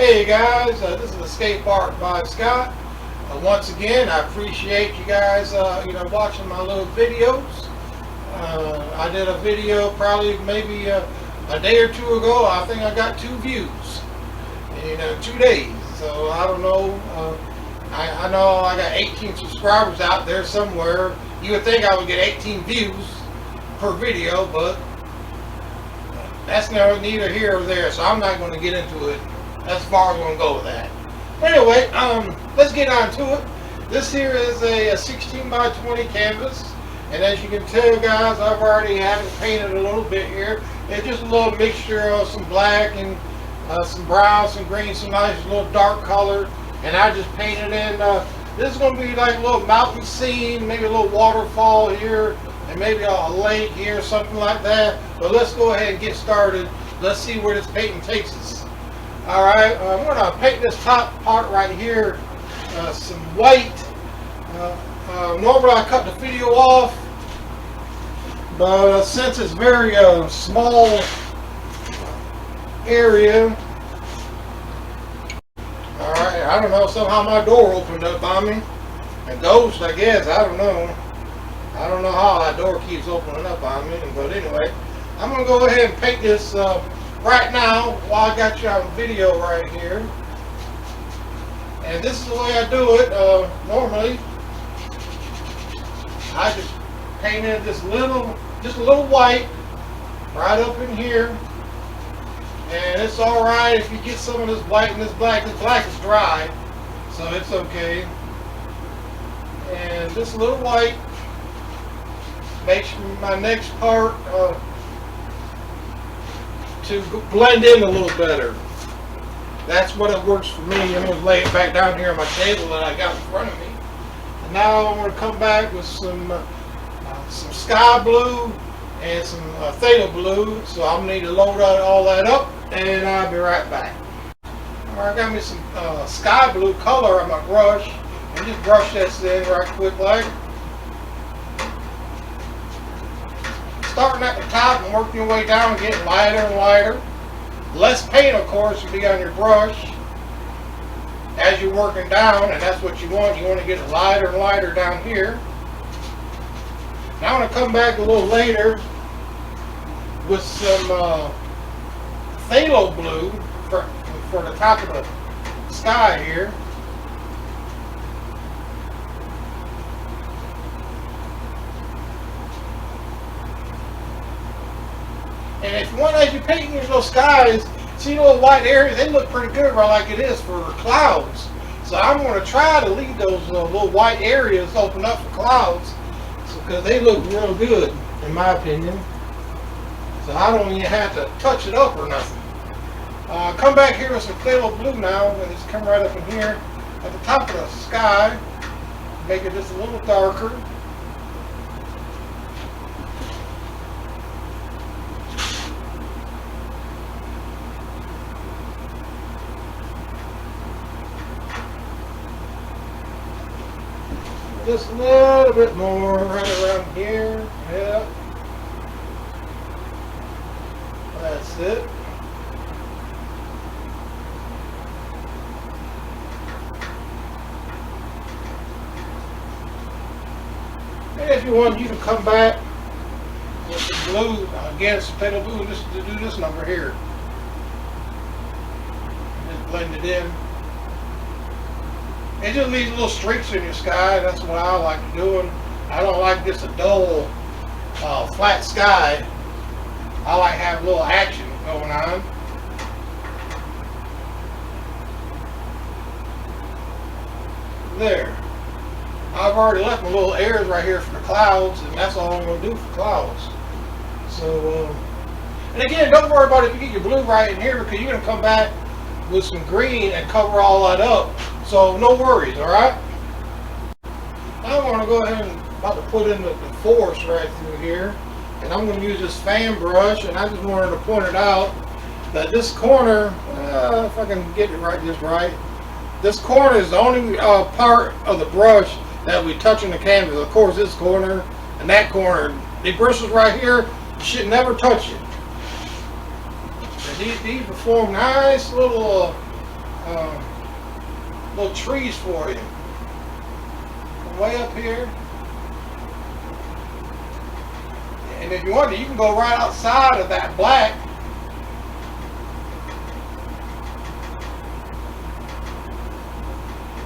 Hey guys, this is Escape Art by Scott. Once again, I appreciate you guys, watching my little videos. I did a video probably maybe a day or two ago. I think I got 2 views in 2 days. So I don't know. I know I got 18 subscribers out there somewhere. You would think I would get 18 views per video, but that's neither here or there. So I'm not going to get into it. As far as I'm going to go with that. Anyway, let's get on to it. This here is a 16 by 20 canvas. And as you can tell, guys, I've already had it painted a little bit here. It's just a little mixture of some black and some brown, some green, some nice little dark color. And I just painted in, this is going to be like a little mountain scene, maybe a little waterfall here, and maybe a lake here, something like that. But let's go ahead and get started. Let's see where this painting takes us. Alright, I'm going to paint this top part right here some white. Normally I cut the video off, but since it's very small area, alright, I don't know, somehow my door opened up on me. A ghost, I guess, I don't know. I don't know how that door keeps opening up on me, but anyway, I'm going to go ahead and paint this right now, while I got you on video right here. And this is the way I do it. Normally, I just painted just a little white right up in here. And it's alright if you get some of this white and this black. This black is dry, so it's okay. And just a little white makes my next part to blend in a little better. That's what it works for me. I'm going to lay it back down here on my table that I got in front of me. And now I'm going to come back with some sky blue and some phthalo blue. So I'm going to need to load all that up, and I'll be right back. Alright, I got me some sky blue color on my brush, and just brush this in right quick like. Starting at the top and working your way down, getting lighter and lighter. Less paint, of course, will be on your brush as you're working down, and that's what you want. You want to get it lighter and lighter down here. Now I'm going to come back a little later with some phthalo blue for the top of the sky here. And if you want, as you're painting these little skies, see the little white areas, they look pretty good right like it is for clouds. So I'm going to try to leave those little white areas open up for clouds, because they look real good, in my opinion. So I don't even have to touch it up or nothing. Come back here with some phthalo blue now, and just come right up in here at the top of the sky, make it just a little darker. Just a little bit more right around here. Yep. That's it. And if you want, you can come back with the blue, again, some phthalo blue, just to do this number here. Just blend it in. It just leaves little streaks in your sky. That's what I like doing. I don't like just a dull, flat sky. I like having a little action going on. There. I've already left my little areas right here for the clouds, and that's all I'm going to do for clouds. So, and again, don't worry about it if you get your blue right in here, because you're going to come back with some green and cover all that up. So no worries, alright? Now I'm going to go ahead and about to put in the forest right through here. And I'm going to use this fan brush, and I just wanted to point it out that this corner, if I can get it right just right, this corner is the only part of the brush that we touch in the canvas. Of course, this corner and that corner, the bristles right here, you should never touch it. And these will form nice little little trees for you. Way up here. And if you want to, you can go right outside of that black.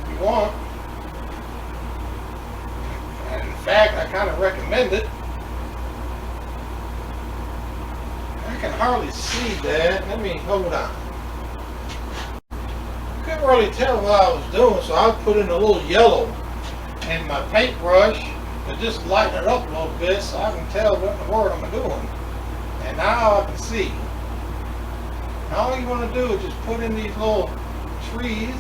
If you want. And in fact, I kind of recommend it. I can hardly see that. Let me hold on. Couldn't really tell what I was doing, so I put in a little yellow in my paintbrush to just lighten it up a little bit so I can tell what in the world I'm doing. And now I can see. And all you want to do is just put in these little trees.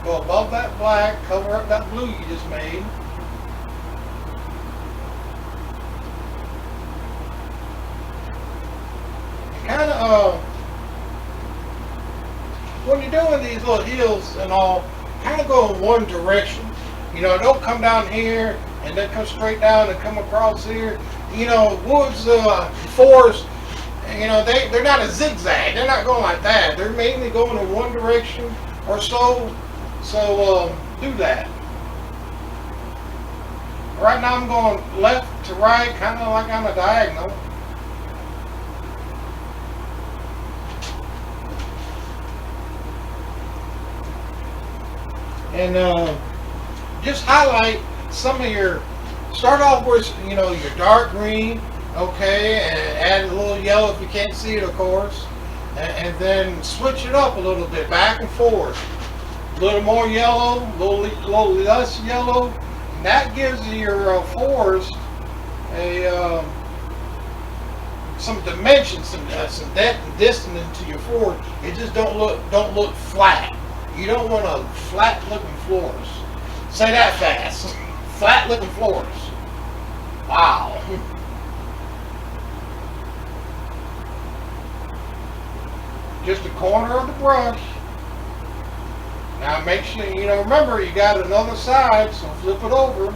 Go above that black, cover up that blue you just made. And kind of, when you're doing these little hills and all, kind of go in one direction. You know, don't come down here and then come straight down and come across here. You know, woods, forests, you know, they're not a zigzag. They're not going like that. They're mainly going in one direction or so. So do that. Right now I'm going left to right, kind of like on a diagonal. And just highlight some of your, start off with, you know, your dark green, okay, and add a little yellow if you can't see it, of course, and then switch it up a little bit, back and forth. A little more yellow, a little less yellow, and that gives your forest a some dimension, some depth and distance into your forest. It just don't look flat. You don't want a flat looking floors. Say that fast. Flat looking floors. Wow. Just the corner of the brush. Now make sure, you know, remember you got another side, so flip it over.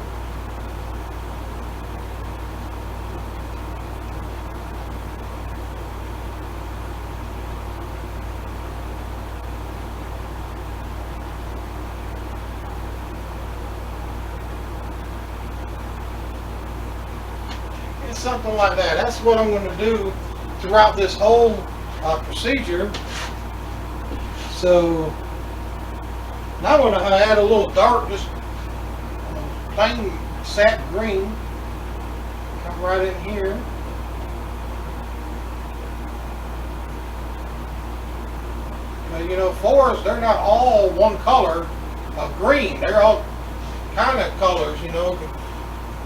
Something like that. That's what I'm going to do throughout this whole procedure. So now I'm going to add a little dark, just plain sap green. Come right in here. Now, you know, forests, they're not all one color of green. They're all kind of colors, you know.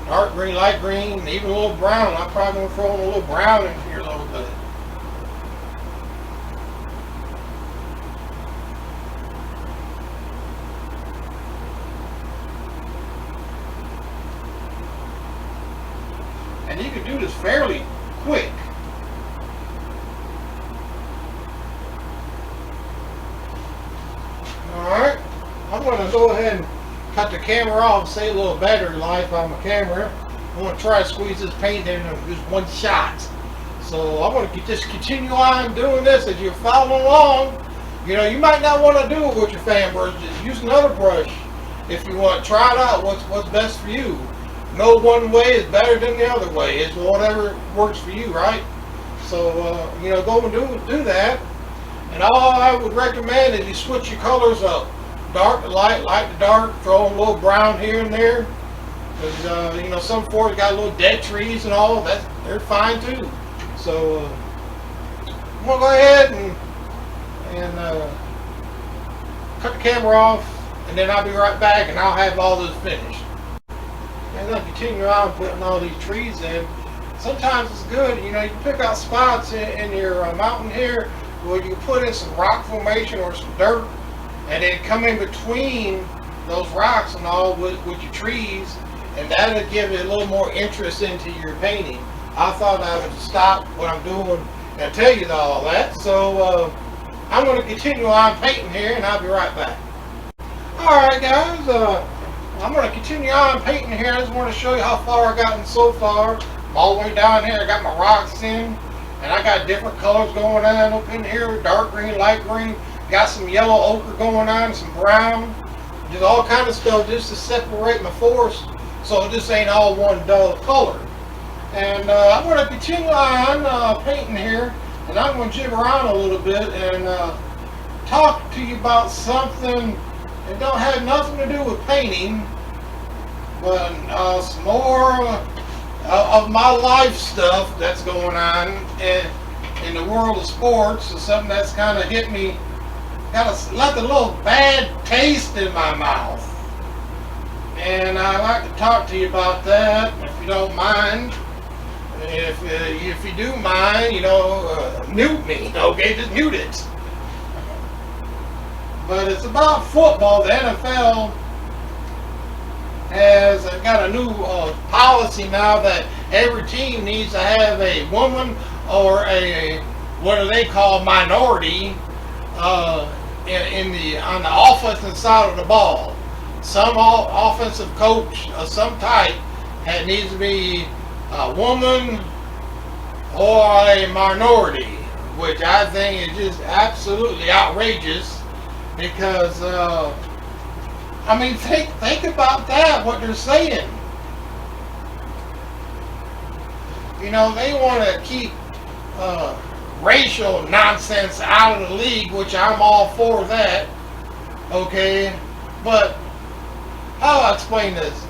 Dark green, light green, even a little brown. I'm probably going to throw in a little brown in here a little bit. And you can do this fairly quick. Alright, I'm going to go ahead and cut the camera off, save a little battery life on my camera. I want to try to squeeze this paint in just one shot. So I'm going to just continue on doing this as you're following along. You know, you might not want to do it with your fan brush. Just use another brush if you want to try it out. What's best for you. No one way is better than the other way. It's whatever works for you, right? So you know, go and do that. And all I would recommend is you switch your colors up. Dark to light, light to dark, throw a little brown here and there. Because, you know, some forests got little dead trees and all, they're fine too. So, I'm going to go ahead and cut the camera off, and then I'll be right back and I'll have all this finished. And I'll continue on putting all these trees in. Sometimes it's good, you know, you can pick out spots in your mountain here where you can put in some rock formation or some dirt, and then come in between those rocks and all with your trees, and that'll give it a little more interest into your painting. I thought I would stop what I'm doing and tell you all that. So I'm going to continue on painting here, and I'll be right back. Alright guys, I'm going to continue on painting here. I just want to show you how far I've gotten so far. I'm all the way down here. I got my rocks in, And I got different colors going on up in here, dark green, light green, got some yellow ochre going on, some brown, just all kind of stuff just to separate my forest so this ain't all one dull color. And I'm going to continue on painting here, and I'm going to jig around a little bit and talk to you about something that don't have nothing to do with painting, but some more of my life stuff that's going on in the world of sports. Is something that's kind of hit me, left a little bad taste in my mouth. And I'd like to talk to you about that, if you don't mind. If you do mind, mute me, okay? Just mute it. But it's about football. The NFL has got a new policy now that every team needs to have a woman or a, what do they call, minority on the offensive side of the ball. Some offensive coach of some type needs to be a woman or a minority, which I think is just absolutely outrageous. Because think about that, what they're saying. They want to keep racial nonsense out of the league, which I'm all for that. Okay, but how do I explain this?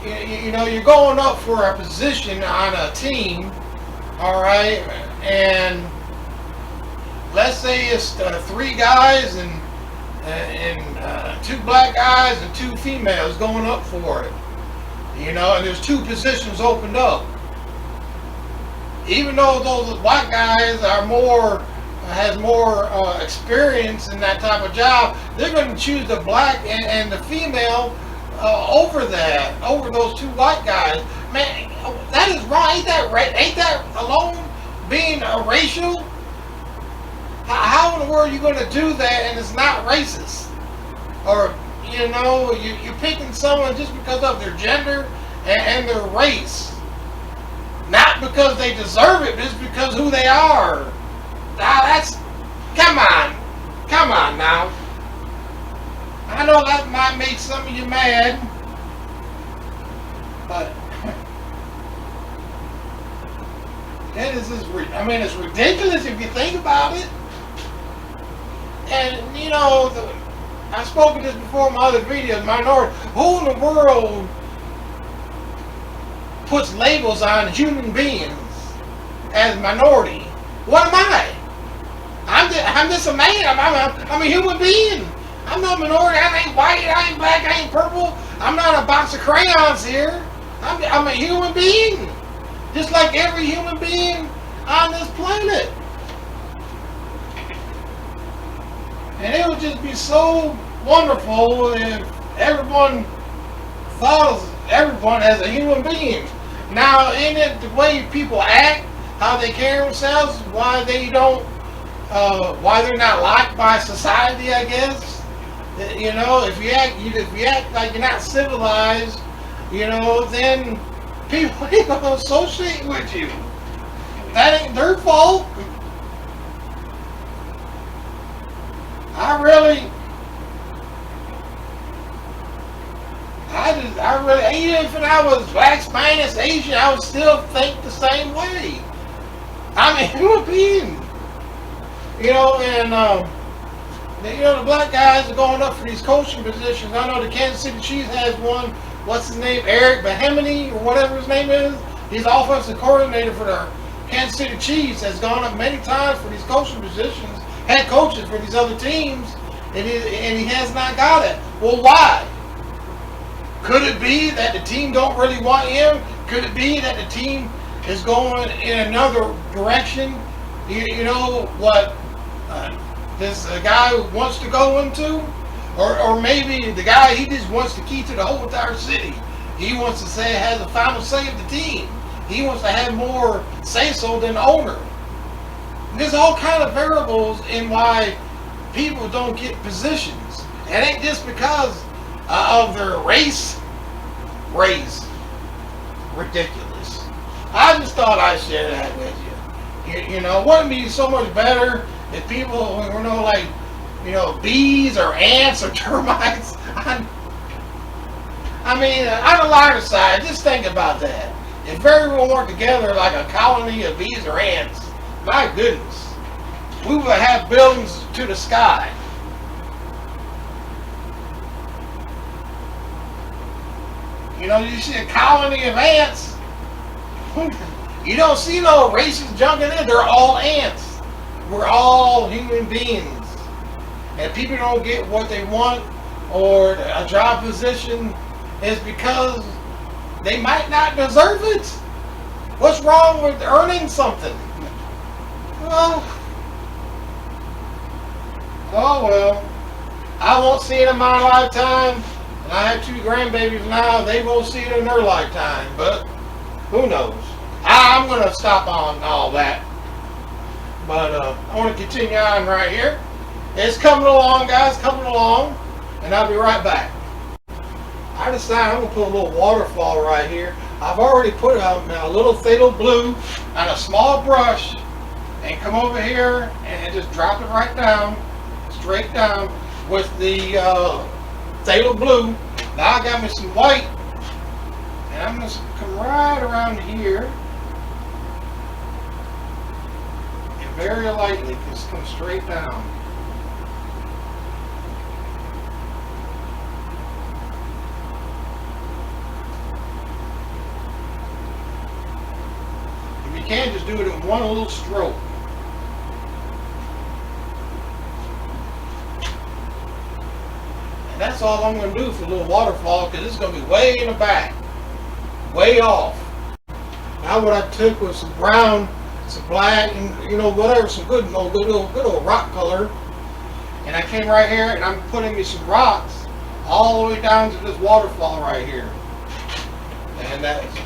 You're going up for a position on a team, all right, and let's say it's 3 guys and 2 black guys and 2 females going up for it. And there's 2 positions opened up. Even though those white guys has more experience in that type of job, they're going to choose the black and the female over those 2 white guys. Man, that is wrong. Ain't that alone being racial? How in the world are you going to do that and it's not racist? Or, you're picking someone just because of their gender and their race. Not because they deserve it, but just because who they are. Come on now. I know that might make some of you mad, but it's ridiculous if you think about it. And I've spoken this before in my other videos, minority. Who in the world puts labels on human beings as minority? What am I? I'm just a man. I'm a human being. I'm not a minority. I ain't white. I ain't black. I ain't purple. I'm not a box of crayons here. I'm a human being, just like every human being on this planet. And it would just be so wonderful if everyone thought of everyone as a human being. Now, ain't it the way people act, how they carry themselves, why they're not liked by society, I guess? If you act like you're not civilized, then people ain't gonna associate with you. That ain't their fault. Even if I was black, Spanish, Asian, I would still think the same way. I'm a human being. The black guys are going up for these coaching positions. I know the Kansas City Chiefs has one, what's his name, Eric Bieniemy, or whatever his name is. He's the offensive coordinator for the Kansas City Chiefs, has gone up many times for these coaching positions, head coaches for these other teams, and he has not got it. Well, why? Could it be that the team don't really want him? Could it be that the team is going in another direction? This guy wants to go into? Or maybe the guy, he just wants the key to the whole entire city. He wants to has the final say of the team. He wants to have more say-so than the owner. There's all kind of variables in why people don't get positions. It ain't just because of their race. Ridiculous. I just thought I'd share that with you. You know, wouldn't it be so much better if people were no like, you know, bees or ants or termites? I mean, on the lighter side, just think about that. If everyone worked together like a colony of bees or ants, my goodness, we would have buildings to the sky. You know, you see a colony of ants, you don't see no racist junk in it. They're all ants. We're all human beings. And people don't get what they want or a job position is because they might not deserve it. What's wrong with earning something? Well, oh well. I won't see it in my lifetime. And I have 2 grandbabies now. They won't see it in their lifetime. But who knows? I'm going to stop on all that. But I want to continue on right here. It's coming along, guys. Coming along. And I'll be right back. I decided I'm going to put a little waterfall right here. I've already put a little phthalo blue on a small brush and come over here and just drop it right down, straight down with the phthalo blue. Now I got me some white and I'm going to come right around here and very lightly just come straight down. You can't just do it in one little stroke. And that's all I'm going to do for a little waterfall because it's going to be way in the back, way off. Now what I took was some brown, some black, and you know whatever, some good old rock color. And I came right here and I'm putting me some rocks all the way down to this waterfall right here. And that's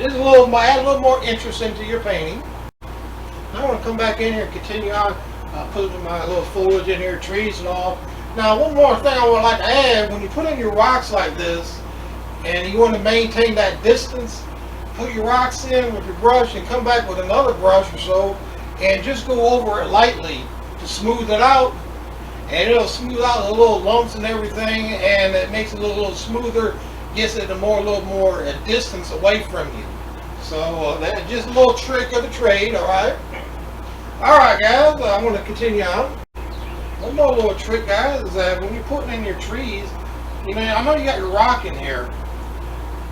add a little more interest into your painting. I want to come back in here and continue on putting my little foliage in here, trees and all. Now, one more thing I would like to add, when you put in your rocks like this, and you want to maintain that distance, put your rocks in with your brush and come back with another brush or so, and just go over it lightly to smooth it out, and it'll smooth out the little lumps and everything, and it makes it a little smoother, gets it a little more distance away from you. So that's just a little trick of the trade, all right? All right, guys, I'm going to continue on. One more little trick, guys, is that when you're putting in your trees, you know, I know you got your rock in here,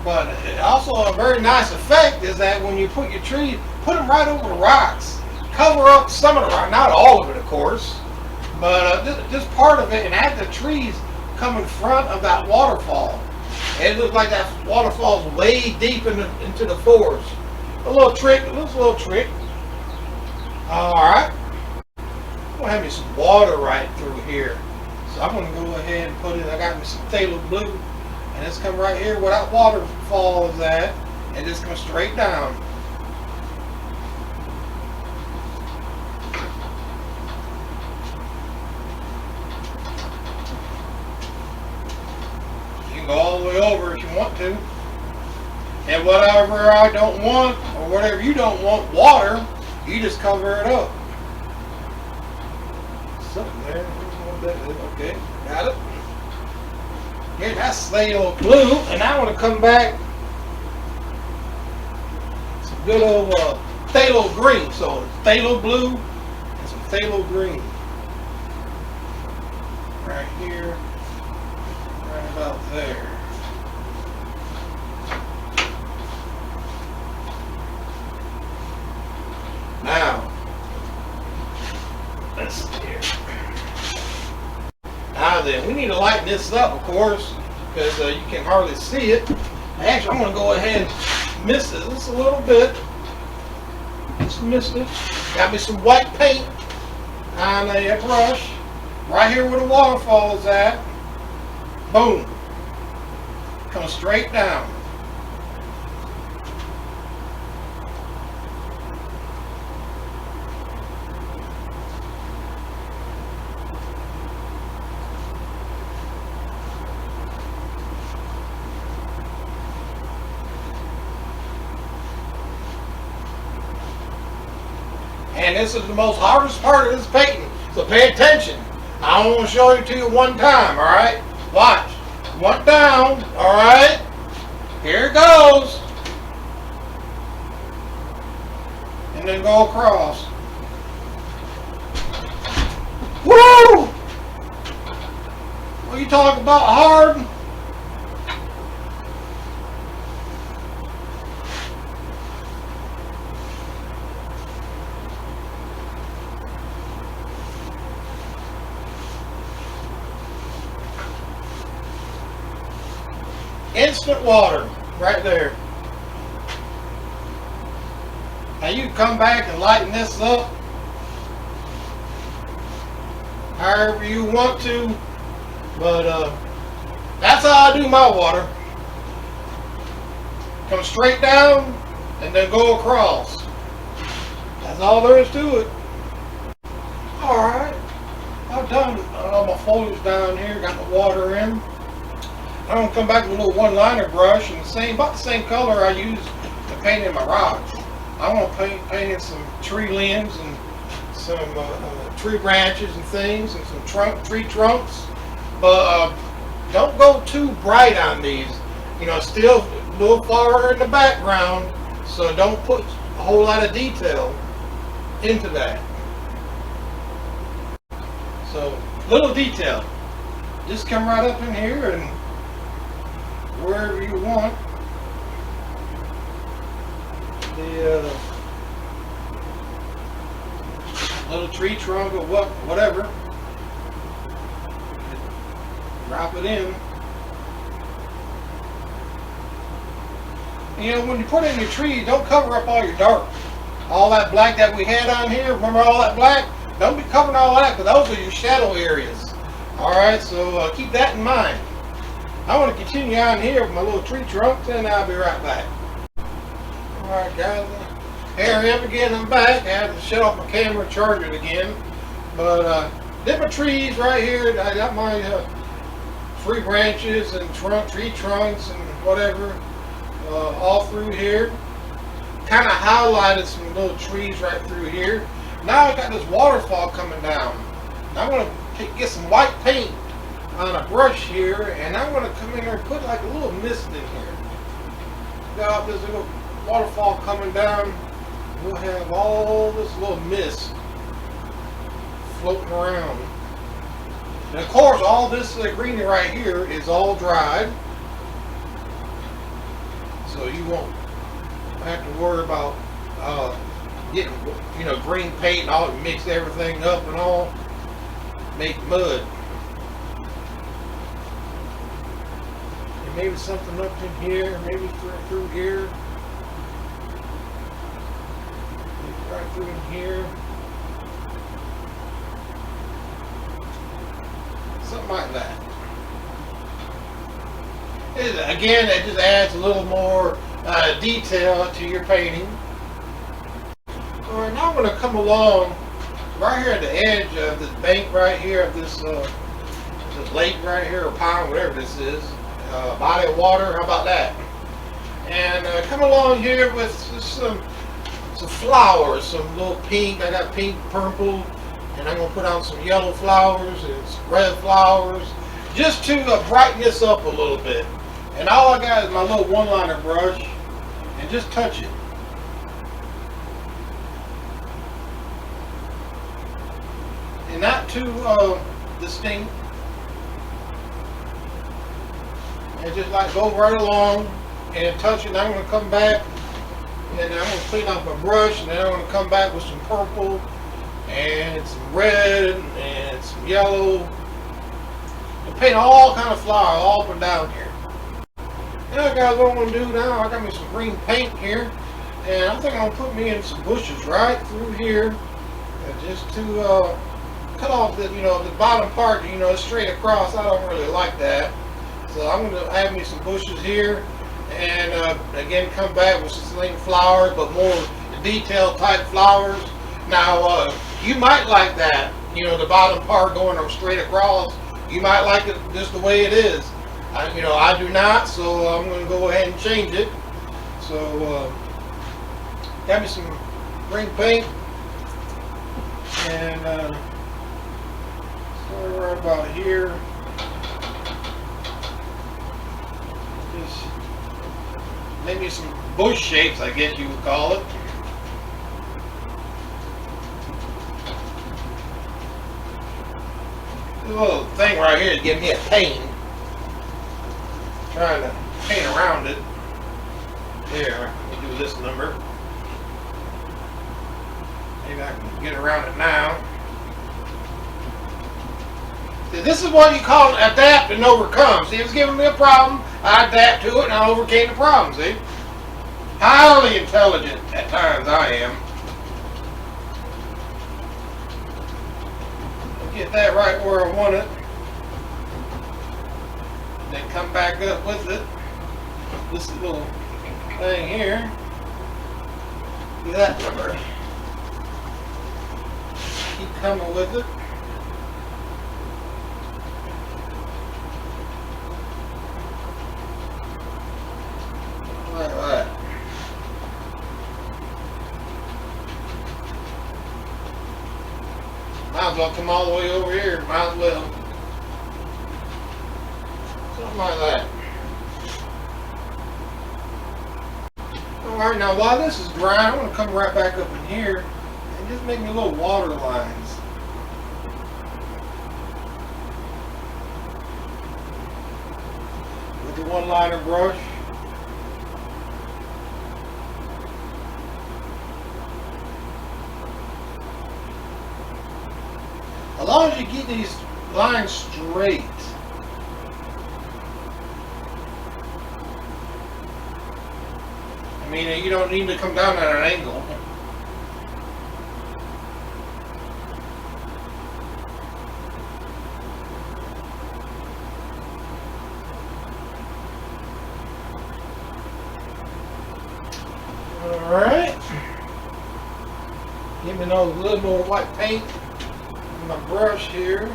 but also a very nice effect is that when you put your trees, put them right over the rocks. Cover up some of the rock, not all of it, of course, but just part of it, and have the trees come in front of that waterfall. And it looks like that waterfall is way deep into the forest. A little trick, this little trick. Alright. I'm going to have me some water right through here. So I'm going to go ahead and put in, I got me some phthalo blue. And it's come right here where that waterfall is at. And just come straight down. Go all the way over if you want to. And whatever I don't want, or whatever you don't want, water, you just cover it up. Something there. Okay, got it. Here, that's phthalo blue, and I want to come back some good old phthalo green. So phthalo blue and some phthalo green. Right here. Right about there. Now, let's see here. Now then, we need to lighten this up, of course, because you can hardly see it. Actually, I'm going to go ahead and mist it just a little bit. Just mist it. Got me some white paint on a brush. Right here where the waterfall is at. Boom. Come straight down. and this is the most hardest part of this painting. So pay attention. I want to show it to you one time, all right? Watch. One down, all right? Here it goes. And then go across. Woo! What are you talking about, hard? Instant water, right there. Now you can come back and lighten this up however you want to, but that's how I do my water. Come straight down and then go across. That's all there is to it. Alright, I've done all my foliage down here, got the water in. I'm going to come back with a little one-liner brush and about the same color I used to paint in my rocks. I want to paint in some tree limbs and some tree branches and things and some tree trunks. But don't go too bright on these. You know, still a little flower in the background, so don't put a whole lot of detail into that. So, little detail. Just come right up in here and wherever you want the little tree trunk or whatever, drop it in. You know, when you put in your tree, don't cover up all your dark. All that black that we had on here, remember all that black? Don't be covering all that, because those are your shadow areas. Alright, so keep that in mind. I want to continue on here with my little tree trunks, and I'll be right back. Alright guys, here I am again, I'm back. I had to shut off my camera and charge it again. But different trees right here. I got my tree branches and tree trunks and whatever all through here. Kind of highlighted some little trees right through here. Now I got this waterfall coming down. Now I'm going to get some white paint on a brush here, and I'm going to come in here and put like a little mist in here. Got this little waterfall coming down. We'll have all this little mist floating around. And of course, all this greenery right here is all dried, so you won't have to worry about getting, you know, green paint and all, mix everything up and all, make mud. And maybe something up in here, maybe through here, maybe right through in here, something like that. Again, it just adds a little more detail to your painting. Alright, now I'm going to come along right here at the edge of this bank right here, of this lake right here, or pond, whatever this is, body of water, how about that? And come along here with some flowers, some little pink. I got pink, purple, and I'm going to put on some yellow flowers and some red flowers, just to brighten this up a little bit. And all I got is my little one-liner brush, and just touch it. And not too distinct. And just like go right along and touch it. And I'm going to come back and I'm going to clean off my brush, and then I'm going to come back with some purple and some red and some yellow. And paint all kind of flowers all up and down here. Now guys, what I'm going to do now, I got me some green paint here, and I think I'm going to put me in some bushes right through here, just to cut off the, you know, the bottom part, you know, straight across. I don't really like that. So I'm going to have me some bushes here, and again come back with some same flowers, but more detailed type flowers. Now you might like that, you know, the bottom part going straight across. You might like it just the way it is. You know, I do not, so I'm going to go ahead and change it. So got me some green paint. And somewhere right about here. Just maybe some bush shapes, I guess you would call it. This little thing right here is giving me a pain. Trying to paint around it. Here, let me do this number. Maybe I can get around it now. See, this is what you call adapt and overcome. See, it was giving me a problem. I adapt to it and I overcame the problem, see? Highly intelligent at times I am. Get that right where I want it. Then come back up with it. This little thing here. See that number. Keep coming with it. Like that. Might as well come all the way over here. Might as well. Something like that. Alright, now while this is dry, I'm going to come right back up in here and just make me little water lines. With the one-liner brush. As long as you keep these lines straight. I mean, you don't need to come down at an angle. Alright. Give me a little more white paint. My brush here.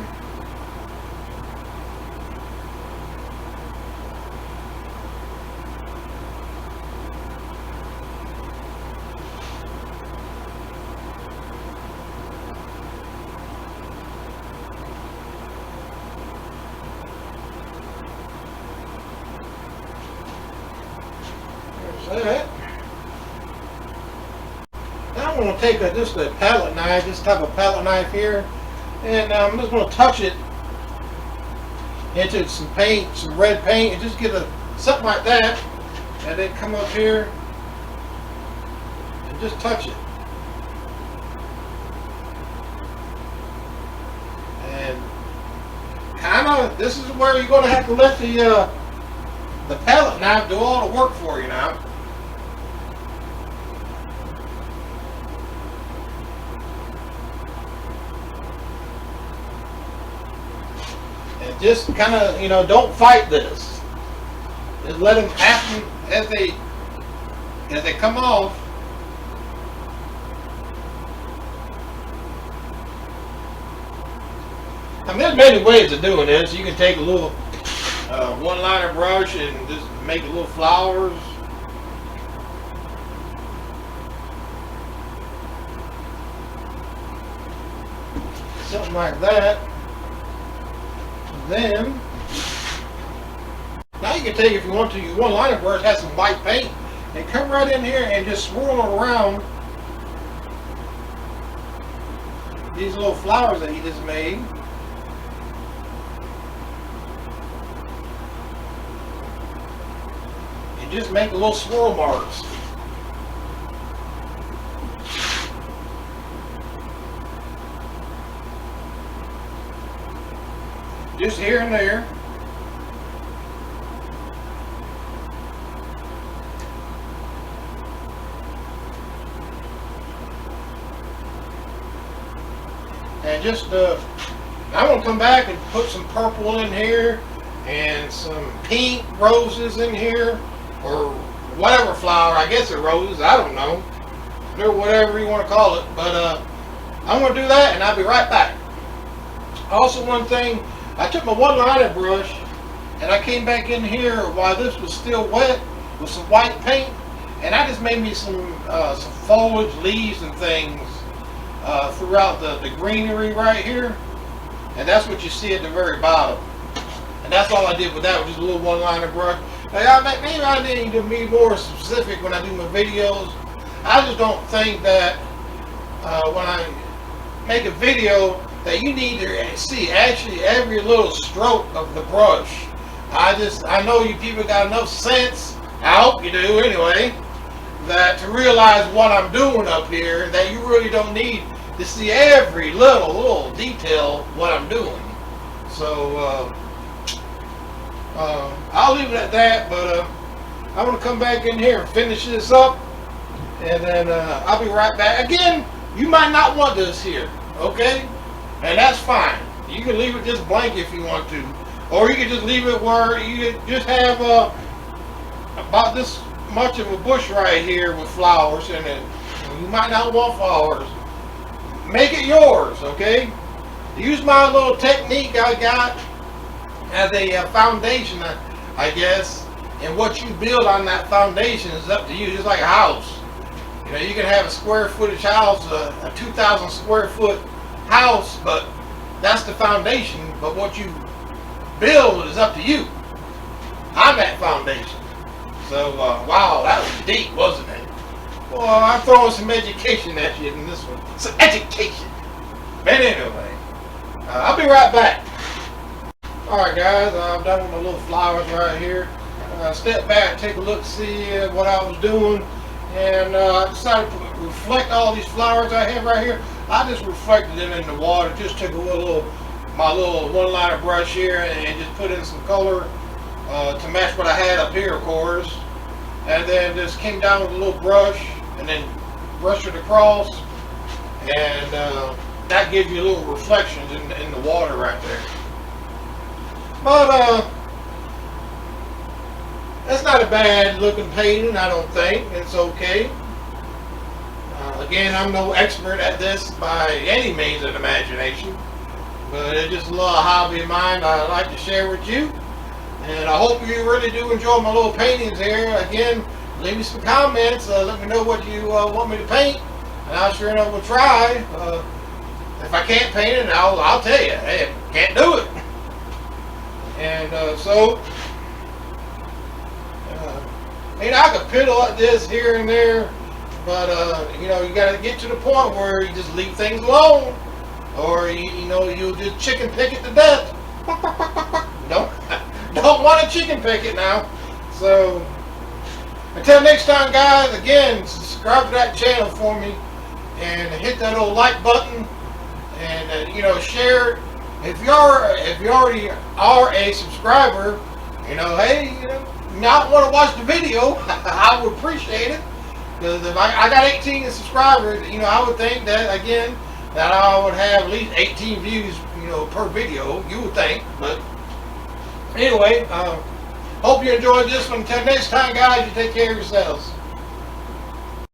There's that. Now I'm going to take just a palette knife, this type of palette knife here. And I'm just going to touch it into some paint, some red paint, and just get something like that. And then come up here and just touch it. And kind of, this is where you're going to have to let the palette knife do all the work for you now. Just kind of, don't fight this. Just let them happen as they come off. I mean, there's many ways of doing this. You can take a little one-liner brush and just make little flowers. Something like that. Then, now you can take, if you want to, your one-liner brush has some white paint, and come right in here and just swirl around these little flowers that you just made. And just make little swirl marks. Just here and there. And just, I'm going to come back and put some purple in here and some pink roses in here, or whatever flower, I guess they're roses, I don't know. They're whatever you want to call it, but I'm going to do that and I'll be right back. Also, one thing, I took my one-liner brush and I came back in here while this was still wet with some white paint, and I just made me some foliage, leaves and things throughout the greenery right here. And that's what you see at the very bottom. And that's all I did with that, was just a little one-liner brush. Now, maybe I need to be more specific when I do my videos. I just don't think that when I make a video that you need to see actually every little stroke of the brush. I know you people got enough sense, I hope you do anyway, that to realize what I'm doing up here, that you really don't need to see every little detail what I'm doing. So I'll leave it at that, but I'm going to come back in here and finish this up, and then I'll be right back. Again, you might not want this here, okay? And that's fine. You can leave it just blank if you want to. Or you can just leave it where you just have about this much of a bush right here with flowers in it. You might not want flowers. Make it yours, okay? Use my little technique I got as a foundation, I guess. And what you build on that foundation is up to you. Just like a house. You know, you can have a square footage house, a 2,000 square foot house, but that's the foundation. But what you build is up to you. I'm that foundation. So, wow, that was deep, wasn't it? Well, I'm throwing some education at you in this one. Some education. But anyway, I'll be right back. Alright guys, I'm done with my little flowers right here. Step back, take a look, see what I was doing. And I decided to reflect all these flowers I have right here. I just reflected them in the water. Just took my little one-liner brush here and just put in some color to match what I had up here, of course. And then just came down with a little brush and then brushed it across. And that gives you little reflections in the water right there. But that's not a bad looking painting, I don't think. It's okay. Again, I'm no expert at this by any means of imagination, but it's just a little hobby of mine I'd like to share with you. And I hope you really do enjoy my little paintings here. Again, leave me some comments. Let me know what you want me to paint, and I sure enough will try. If I can't paint it, I'll tell you, hey, can't do it. And I could piddle at this here and there, but you know, you got to get to the point where you just leave things alone, or you'll just chicken pick it to death. Don't want to chicken pick it now. So until next time, guys. Again, subscribe to that channel for me, and hit that old like button, and share it. If you already are a subscriber, hey, not want to watch the video, I would appreciate it. Because if I got 18 subscribers, I would think that, again, that I would have at least 18 views, per video, you would think. But anyway, hope you enjoyed this one. Until next time, guys, you take care of yourselves.